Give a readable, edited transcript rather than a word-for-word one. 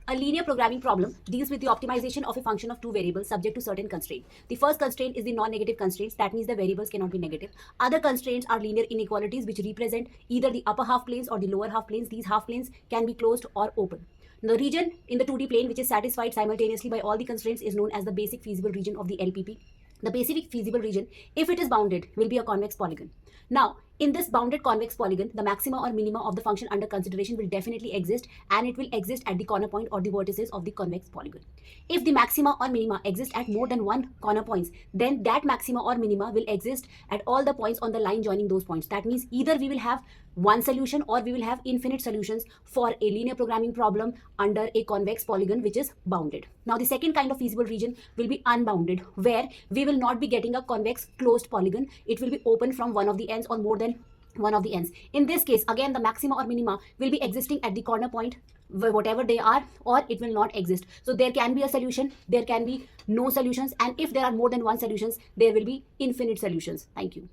A linear programming problem deals with the optimization of a function of two variables subject to certain constraints. The first constraint is the non-negative constraints. That means the variables cannot be negative. Other constraints are linear inequalities which represent either the upper half planes or the lower half planes. These half planes can be closed or open. The region in the 2D plane which is satisfied simultaneously by all the constraints is known as the basic feasible region of the LPP. The basic feasible region, if it is bounded, will be a convex polygon. Now, in this bounded convex polygon, the maxima or minima of the function under consideration will definitely exist, and it will exist at the corner point or the vertices of the convex polygon. If the maxima or minima exist at more than one corner points, then that maxima or minima will exist at all the points on the line joining those points. That means either we will have one solution or we will have infinite solutions for a linear programming problem under a convex polygon which is bounded. Now, the second kind of feasible region will be unbounded, where we will not be getting a convex closed polygon. It will be open from one of the ends or more than one of the ends. In this case, again, the maxima or minima will be existing at the corner point, whatever they are, or it will not exist. So there can be a solution, there can be no solutions, and if there are more than one solutions, there will be infinite solutions. Thank you.